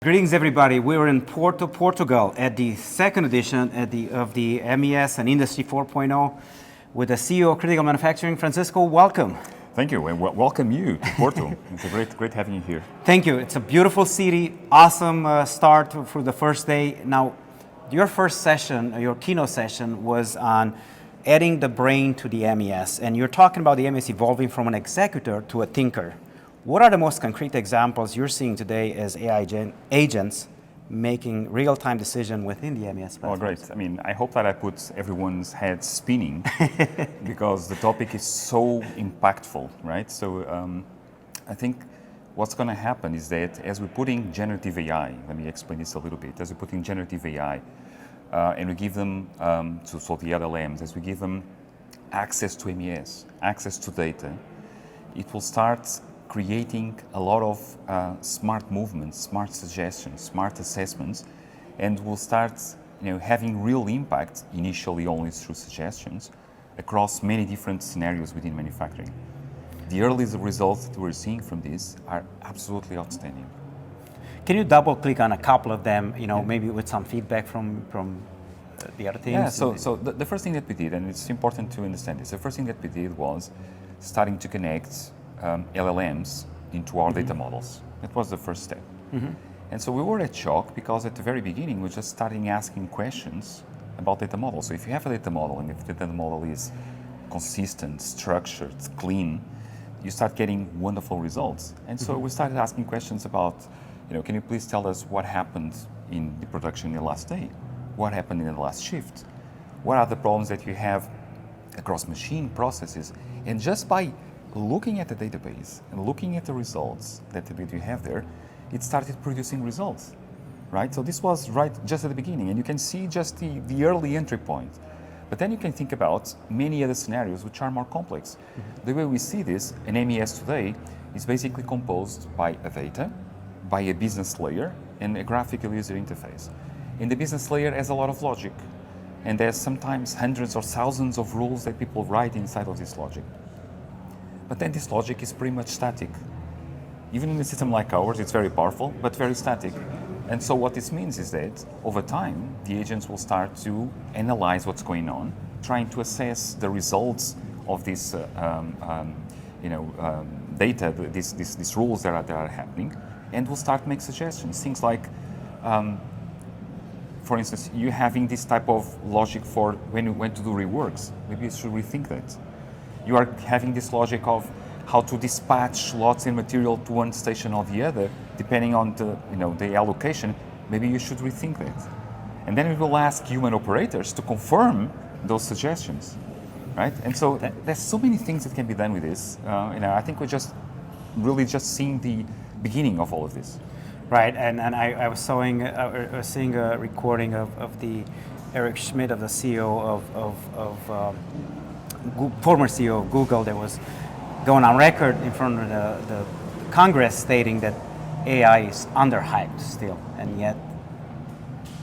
Greetings, everybody. We're in Porto, Portugal, at the second edition of the MES and Industry 4.0 with the CEO of Critical Manufacturing, Francisco. Welcome. Thank you, and welcome you to Porto. It's a great having you here. Thank you. It's a beautiful city. Awesome start for the first day. Now, your first session, your keynote session, was on adding the brain to the MES, and you're talking about the MES evolving from an executor to a thinker. What are the most concrete examples you're seeing today as AI agents making real-time decision within the MES platform? Well, great. I mean, I hope that I put everyone's head spinning because the topic is so impactful, right? So I think what's going to happen is that as we're putting generative AI, let me explain this a little bit, as we're putting generative AI and we give them, so the LLMs, as we give them access to MES, access to data, it will start creating a lot of smart movements, smart suggestions, smart assessments, and we'll start having real impact, initially only through suggestions, across many different scenarios within manufacturing. The early results that we're seeing from this are absolutely outstanding. Can you double click on a couple of them, maybe with some feedback from the other teams? Yeah, so the first thing that we did, and it's important to understand this, the first thing that we did was starting to connect LLMs into our data models. That was the first step. And so we were at shock because at the very beginning we're just starting asking questions about data models. So if you have a data model and if the data model is consistent, structured, clean, you start getting wonderful results. And so we started asking questions about, can you please tell us what happened in the production in the last day? What happened in the last shift? What are the problems that you have across machine processes? And just by looking at the database and looking at the results that you have there, it started producing results, right? So this was right just at the beginning, and you can see just the early entry point. But then you can think about many other scenarios which are more complex. The way we see this, an MES today is basically composed by a data, by a business layer, and a graphical user interface. And the business layer has a lot of logic, and there's sometimes hundreds or thousands of rules that people write inside of this logic. But then this logic is pretty much static. Even in a system like ours, it's very powerful, but very static. And so what this means is that over time, the agents will start to analyze what's going on, trying to assess the results of this data, these rules that are happening, and will start to make suggestions. Things like, for instance, you having this type of logic for when to do reworks. Maybe you should rethink that. You are having this logic of how to dispatch lots in material to one station or the other, depending on the allocation. Maybe you should rethink that. And then we will ask human operators to confirm those suggestions, right? And so there's so many things that can be done with this. I think we're just seeing the beginning of all of this. Right, and I was seeing a recording of the Eric Schmidt, of the CEO of former CEO of Google, that was going on record in front of the Congress stating that AI is underhyped still, and yet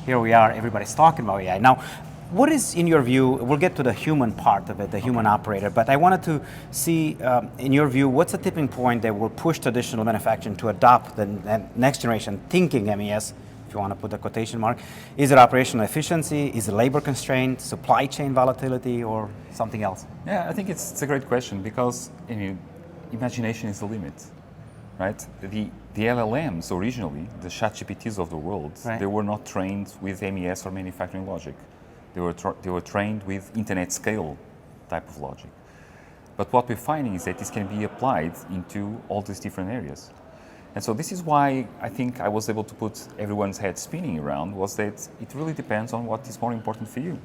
here we are, everybody's talking about AI. Now, what is, in your view, we'll get to the human part of it, the human operator, but I wanted to see, in your view, what's the tipping point that will push traditional manufacturing to adopt the next generation thinking MES, if you want to put a quotation mark? Is it operational efficiency? Is it labor constraint, supply chain volatility, or something else? Yeah, I think it's a great question because imagination is the limit, right? The LLMs originally, the ChatGPTs of the world, right, they were not trained with MES or manufacturing logic. They were trained with internet scale type of logic. But what we're finding is that this can be applied into all these different areas. And so this is why I think I was able to put everyone's head spinning around, was that it really depends on what is more important for you.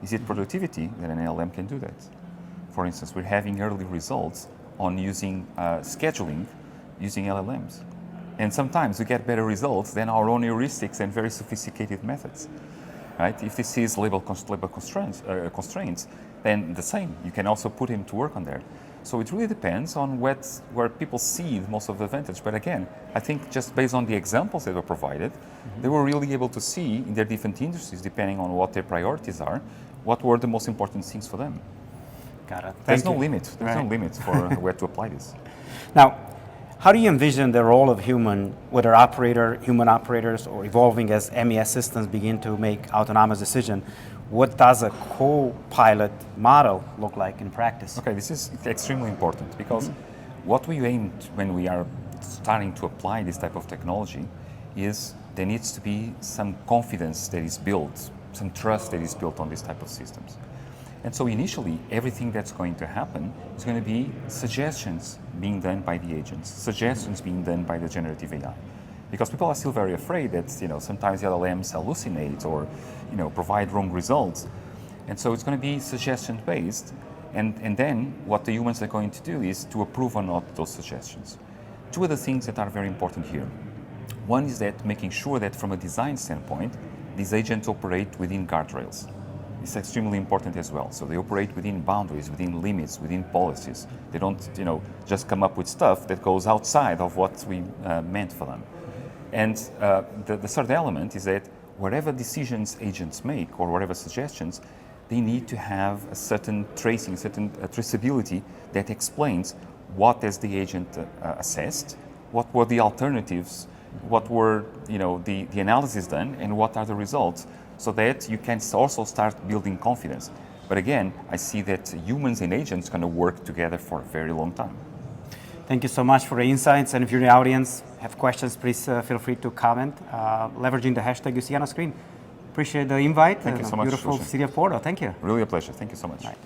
Is it productivity? Then an LLM can do that. For instance, we're having early results on using scheduling using LLMs. And sometimes we get better results than our own heuristics and very sophisticated methods. Right? If this is labor constraints, then the same. You can also put him to work on there. So it really depends on where people see most of the advantage. But again, I think just based on the examples that were provided, they were really able to see in their different industries, depending on what their priorities are, what were the most important things for them. Got it. There's no limit. There's no limit for where to apply this. Now, How do you envision the role of human, whether human operators, or evolving as MES systems begin to make autonomous decisions? What does a co-pilot model look like in practice? Okay, this is extremely important because what we aim when we are starting to apply this type of technology is there needs to be some confidence that is built, some trust that is built on this type of systems. And so initially, everything that's going to happen is going to be suggestions being done by the agents, suggestions being done by the generative AI. Because people are still very afraid that sometimes the LLMs hallucinate or provide wrong results. And so it's going to be suggestion-based. And then what the humans are going to do is to approve or not those suggestions. Two of the things that are very important here. One is that making sure that from a design standpoint, these agents operate within guardrails. It's extremely important as well. So they operate within boundaries, within limits, within policies. They don't, just come up with stuff that goes outside of what we meant for them. And the third element is that whatever decisions agents make or whatever suggestions, they need to have a certain tracing, certain traceability that explains what has the agent assessed, what were the alternatives, what were the analysis done, and what are the results, so that you can also start building confidence. But again, I see that humans and agents going to work together for a very long time. Thank you so much for the insights. And if you're in the audience, have questions, please feel free to comment, leveraging the hashtag you see on the screen. Appreciate the invite. Thank you so much. Beautiful city of Porto. Thank you. Really a pleasure. Thank you so much. Right.